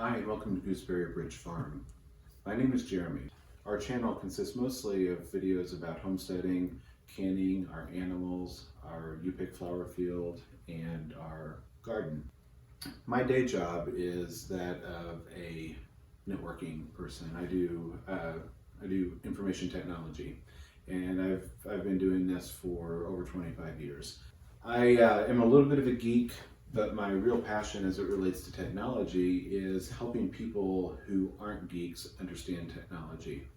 Hi, and welcome to Gooseberry Bridge Farm. My name is Jeremy. Our channel consists mostly of videos about homesteading, canning, our animals, our U-pick flower field, and our garden. My day job is that of a networking person. I do information technology, and I've been doing this for over 25 years. I am a little bit of a geek, but my real passion as it relates to technology is helping people who aren't geeks understand technology.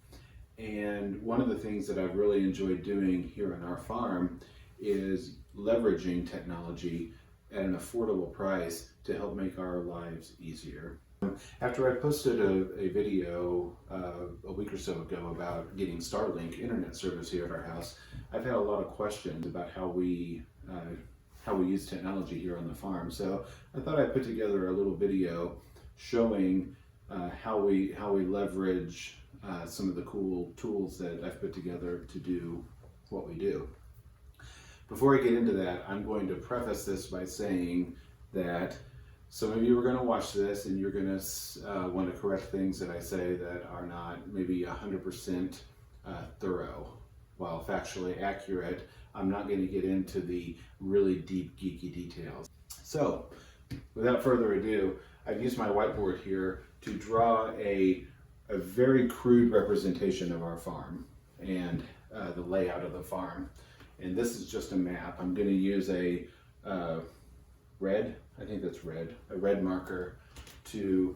And one of the things that I've really enjoyed doing here on our farm is leveraging technology at an affordable price to help make our lives easier. After I posted a video a week or so ago about getting Starlink internet service here at our house, I've had a lot of questions about how we use technology here on the farm. So I thought I'd put together a little video showing how we leverage some of the cool tools that I've put together to do what we do. Before I get into that, I'm going to preface this by saying that some of you are going to watch this and you're going to want to correct things that I say that are not maybe 100% thorough. While factually accurate, I'm not going to get into the really deep geeky details. So, without further ado, I've used my whiteboard here to draw a very crude representation of our farm and the layout of the farm. And this is just a map. I'm going to use a red marker to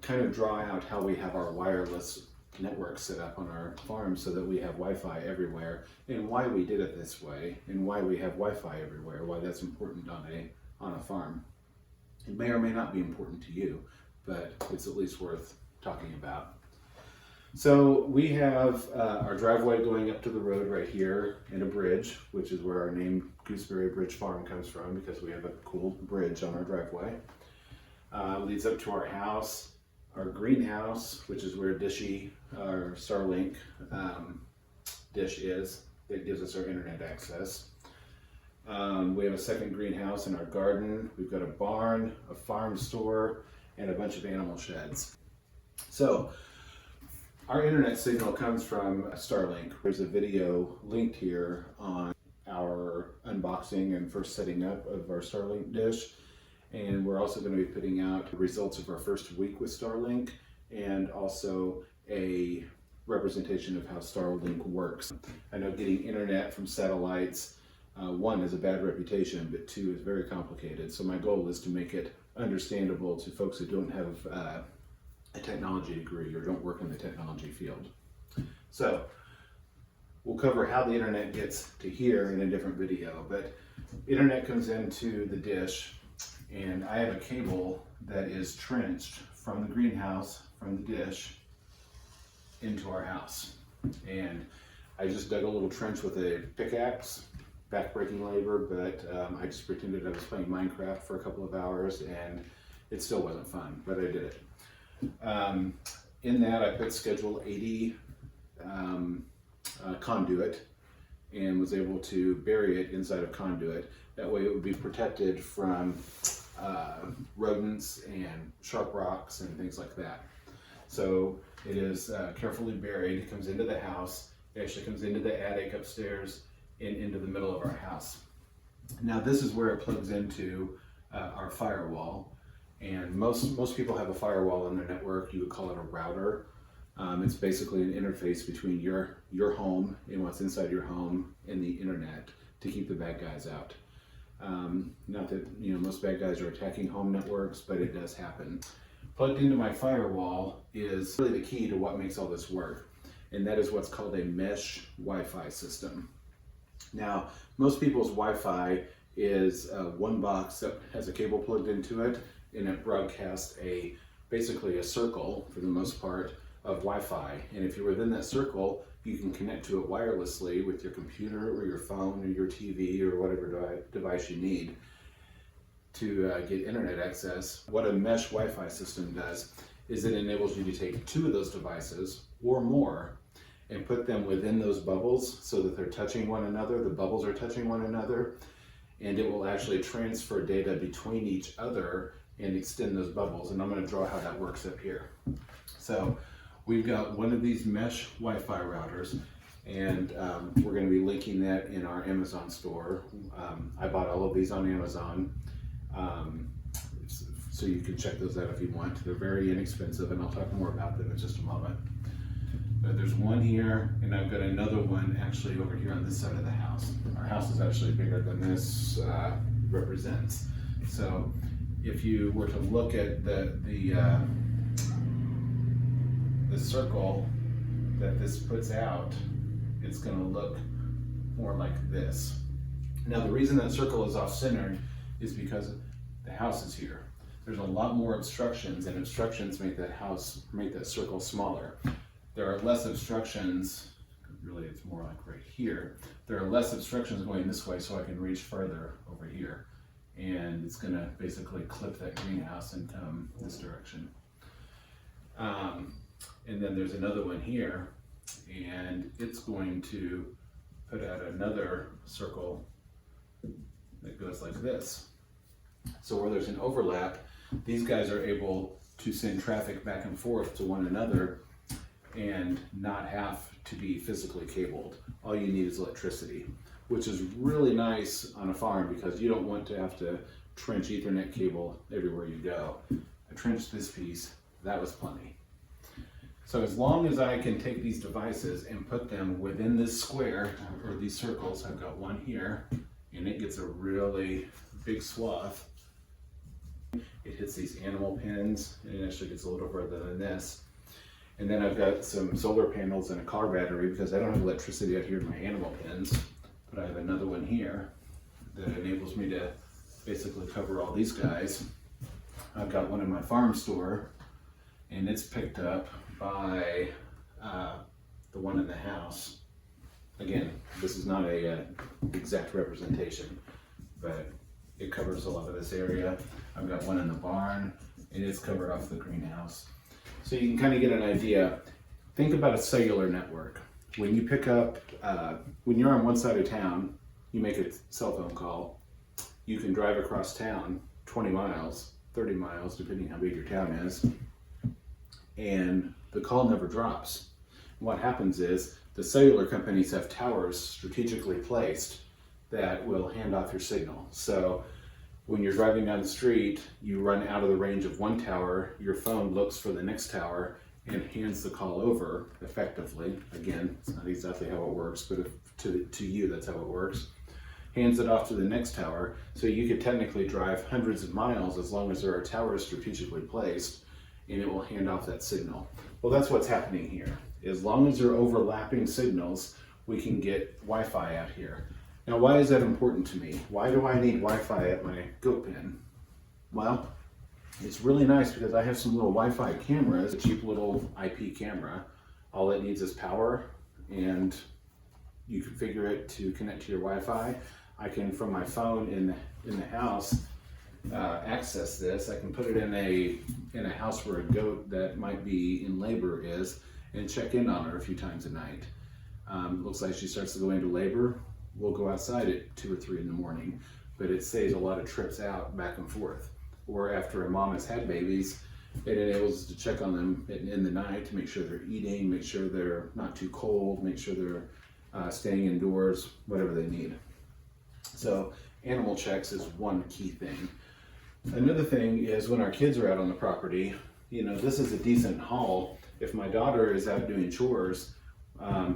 kind of draw out how we have our wireless network set up on our farm so that we have Wi-Fi everywhere, and why we did it this way, and why we have Wi-Fi everywhere, why that's important on a farm. It may or may not be important to you, but it's at least worth talking about. So we have our driveway going up to the road right here, and a bridge, which is where our name Gooseberry Bridge Farm comes from, because we have a cool bridge on our driveway. Leads up to our house, our greenhouse, which is where our Starlink dish is, that gives us our internet access. We have a second greenhouse in our garden. We've got a barn, a farm store, and a bunch of animal sheds. So our internet signal comes from Starlink. There's a video linked here on our unboxing and first setting up of our Starlink dish. And we're also going to be putting out the results of our first week with Starlink, and also a representation of how Starlink works. I know getting internet from satellites, one, has a bad reputation, but two, is very complicated. So my goal is to make it understandable to folks who don't have a technology degree or don't work in the technology field. So we'll cover how the internet gets to here in a different video, but internet comes into the dish, and I have a cable that is trenched from the greenhouse, from the dish, into our house. And I just dug a little trench with a pickaxe, backbreaking labor, but I just pretended I was playing Minecraft for a couple of hours, and it still wasn't fun, but I did it. In that, I put schedule 80 conduit, and was able to bury it inside of conduit. That way it would be protected from rodents and sharp rocks and things like that. So it is carefully buried. It comes into the house. It actually comes into the attic upstairs and into the middle of our house. Now this is where it plugs into our firewall. And most people have a firewall on their network. You would call it a router. It's basically an interface between your home and what's inside your home and the internet to keep the bad guys out. Not that most bad guys are attacking home networks, but it does happen. Plugged into my firewall is really the key to what makes all this work, and that is what's called a Mesh Wi-Fi system. Now, most people's Wi-Fi is one box that has a cable plugged into it, and it broadcasts basically a circle, for the most part, of Wi-Fi. And if you're within that circle, you can connect to it wirelessly with your computer or your phone or your TV or whatever device you need to get internet access. What a mesh Wi-Fi system does is it enables you to take two of those devices or more and put them within those bubbles so that they're touching one another, the bubbles are touching one another, and it will actually transfer data between each other and extend those bubbles. And I'm going to draw how that works up here. So we've got one of these Mesh Wi-Fi routers, and we're going to be linking that in our Amazon store. I bought all of these on Amazon, so you can check those out if you want. They're very inexpensive, and I'll talk more about them in just a moment. But there's one here, and I've got another one actually over here on this side of the house. Our house is actually bigger than this represents. So if you were to look at the circle that this puts out, it's going to look more like this. Now the reason that circle is off-centered is because the house is here. There's a lot more obstructions, and obstructions make that circle smaller. There are less obstructions, really it's more like right here. There are less obstructions going this way, so I can reach further over here. And it's going to basically clip that greenhouse and come this direction. And then there's another one here, and it's going to put out another circle that goes like this. So where there's an overlap, these guys are able to send traffic back and forth to one another and not have to be physically cabled. All you need is electricity, which is really nice on a farm because you don't want to have to trench Ethernet cable everywhere you go. I trenched this piece, that was plenty. So as long as I can take these devices and put them within this square, or these circles, I've got one here, and it gets a really big swath. It hits these animal pins, and it actually gets a little further than this. And then I've got some solar panels and a car battery because I don't have electricity out here in my animal pens, but I have another one here that enables me to basically cover all these guys. I've got one in my farm store, and it's picked up by the one in the house. Again, this is not a exact representation, but it covers a lot of this area. I've got one in the barn, and it's covered off the greenhouse. So you can kind of get an idea. Think about a cellular network. When you pick up, when you're on one side of town, you make a cell phone call. You can drive across town 20 miles, 30 miles, depending how big your town is, and the call never drops. What happens is the cellular companies have towers strategically placed that will hand off your signal. So when you're driving down the street, you run out of the range of one tower, your phone looks for the next tower and hands the call over effectively. Again, it's not exactly how it works, but to you, that's how it works. Hands it off to the next tower, so you could technically drive hundreds of miles as long as there are towers strategically placed, and it will hand off that signal. Well, that's what's happening here. As long as there are overlapping signals, we can get Wi-Fi out here. Now, why is that important to me? Why do I need Wi-Fi at my goat pen? Well, it's really nice because I have some little Wi-Fi cameras, a cheap little IP camera. All it needs is power, and you configure it to connect to your Wi-Fi. I can, from my phone in the house, access this. I can put it in a house where a goat that might be in labor is, and check in on her a few times a night. Looks like she starts to go into labor. We'll go outside at 2 or 3 in the morning, but it saves a lot of trips out back and forth. Or after a mom has had babies, it enables us to check on them in the night to make sure they're eating, make sure they're not too cold, make sure they're staying indoors, whatever they need. So animal checks is one key thing. Another thing is when our kids are out on the property, this is a decent haul. If my daughter is out doing chores,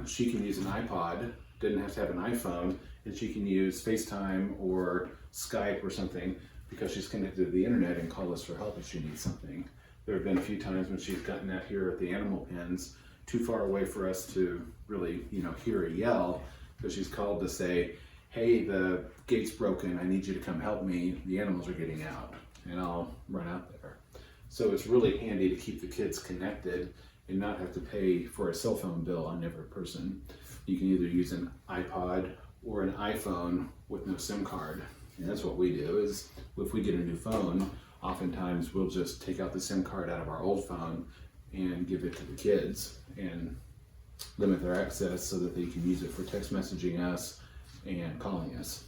she can use an iPod, didn't have to have an iPhone, and she can use FaceTime or Skype or something because she's connected to the internet and call us for help if she needs something. There have been a few times when she's gotten out here at the animal pens too far away for us to really, hear her yell, but she's called to say, hey, the gate's broken, I need you to come help me, the animals are getting out, and I'll run out there. So it's really handy to keep the kids connected and not have to pay for a cell phone bill on every person. You can either use an iPod or an iPhone with no SIM card. And that's what we do, is if we get a new phone, oftentimes we'll just take out the SIM card out of our old phone and give it to the kids and limit their access so that they can use it for text messaging us and calling us.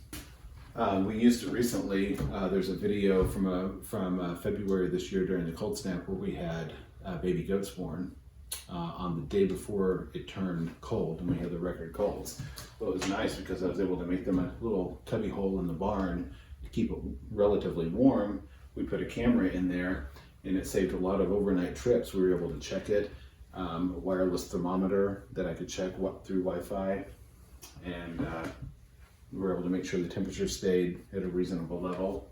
We used it recently. There's a video from February this year during the cold snap where we had baby goats born on the day before it turned cold, and we had the record colds. Well, it was nice because I was able to make them a little cubby hole in the barn to keep it relatively warm. We put a camera in there, and it saved a lot of overnight trips. We were able to check it. A wireless thermometer that I could check through Wi-Fi, and we were able to make sure the temperature stayed at a reasonable level.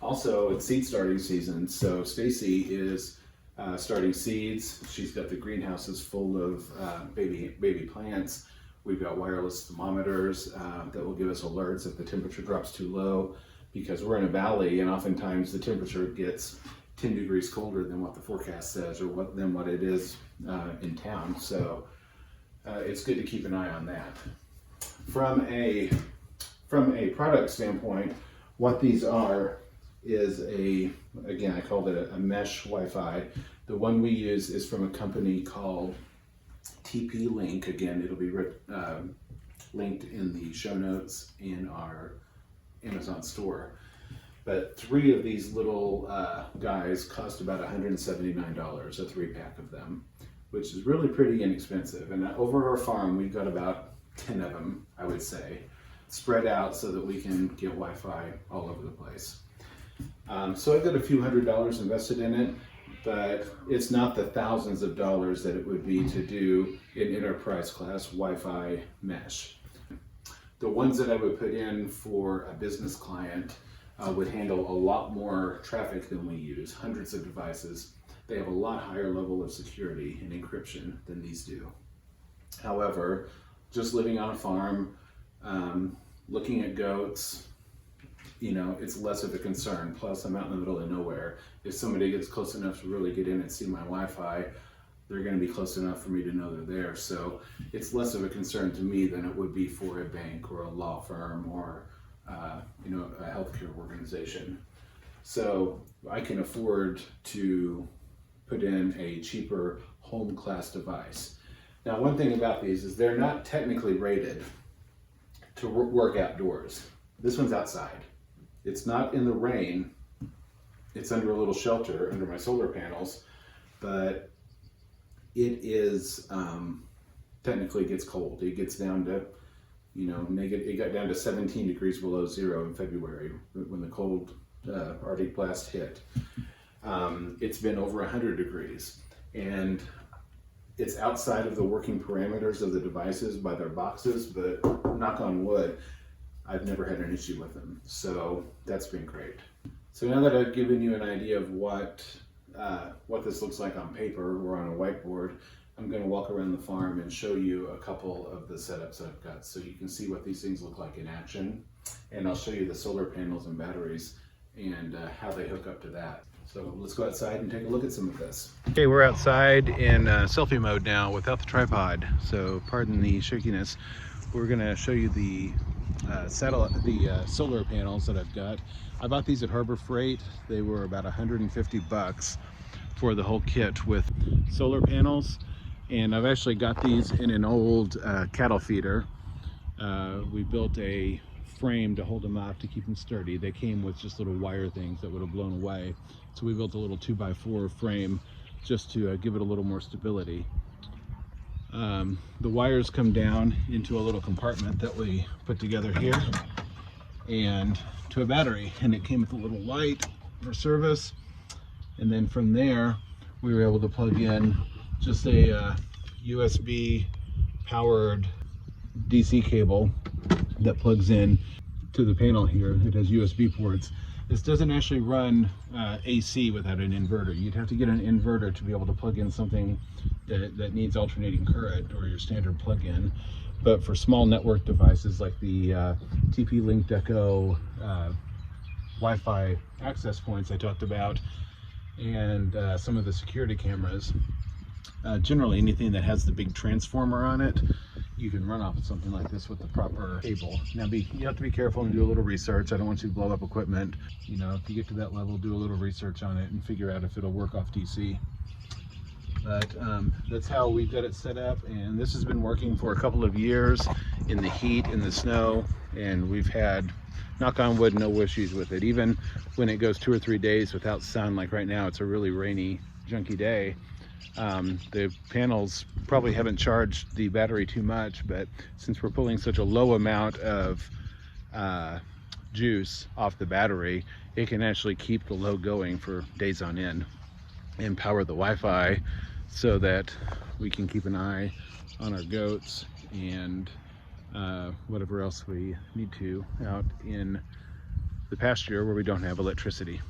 Also, it's seed starting season, so Stacy is starting seeds. She's got the greenhouses full of baby plants. We've got wireless thermometers that will give us alerts if the temperature drops too low, because we're in a valley and oftentimes the temperature gets 10 degrees colder than what the forecast says or than what it is in town. So it's good to keep an eye on that. From a product standpoint, what these are is again, I called it a Mesh Wi-Fi. The one we use is from a company called TP-Link. Again, it'll be linked in the show notes in our Amazon store. But 3 of these little guys cost about $179, a 3-pack of them, which is really pretty inexpensive. And over our farm, we've got about 10 of them, I would say, spread out so that we can get Wi-Fi all over the place. So I've got a few $100s invested in it, but it's not the thousands of dollars that it would be to do an enterprise class Wi-Fi mesh. The ones that I would put in for a business client would handle a lot more traffic than we use, hundreds of devices. They have a lot higher level of security and encryption than these do. However, just living on a farm, looking at goats, it's less of a concern. Plus, I'm out in the middle of nowhere. If somebody gets close enough to really get in and see my Wi-Fi, they're going to be close enough for me to know they're there. So it's less of a concern to me than it would be for a bank or a law firm or a healthcare organization. So I can afford to put in a cheaper home class device. Now, one thing about these is they're not technically rated to work outdoors. This one's outside. It's not in the rain. It's under a little shelter under my solar panels, but it is technically gets cold. It gets down to it got down to 17 degrees below zero in February when the cold Arctic blast hit. It's been over 100 degrees, and it's outside of the working parameters of the devices by their boxes, but knock on wood, I've never had an issue with them. So that's been great. So now that I've given you an idea of what this looks like on paper or on a whiteboard, I'm going to walk around the farm and show you a couple of the setups I've got so you can see what these things look like in action. And I'll show you the solar panels and batteries and how they hook up to that. So let's go outside and take a look at some of this. Okay, we're outside in selfie mode now without the tripod, so pardon the shakiness. We're going to show you the solar panels that I've got. I bought these at Harbor Freight. They were about $150 for the whole kit with solar panels. And I've actually got these in an old cattle feeder. We built a frame to hold them up to keep them sturdy. They came with just little wire things that would have blown away. So we built a little 2x4 frame just to give it a little more stability. The wires come down into a little compartment that we put together here and to a battery, and it came with a little light for service. And then from there we were able to plug in just a USB powered DC cable that plugs in to the panel here. It has USB ports. This doesn't actually run AC without an inverter. You'd have to get an inverter to be able to plug in something that needs alternating current or your standard plug-in. But for small network devices like the TP-Link Deco Wi-Fi access points I talked about, and some of the security cameras, generally anything that has the big transformer on it, you can run off of something like this with the proper cable. Now you have to be careful and do a little research. I don't want you to blow up equipment. If you get to that level, do a little research on it and figure out if it'll work off DC. But that's how we've got it set up, and this has been working for a couple of years in the heat, in the snow, and we've had, knock on wood, no issues with it. Even when it goes 2 or 3 days without sun, like right now, it's a really rainy, junky day. The panels probably haven't charged the battery too much, but since we're pulling such a low amount of juice off the battery, it can actually keep the load going for days on end and power the Wi-Fi so that we can keep an eye on our goats and whatever else we need to out in the pasture where we don't have electricity.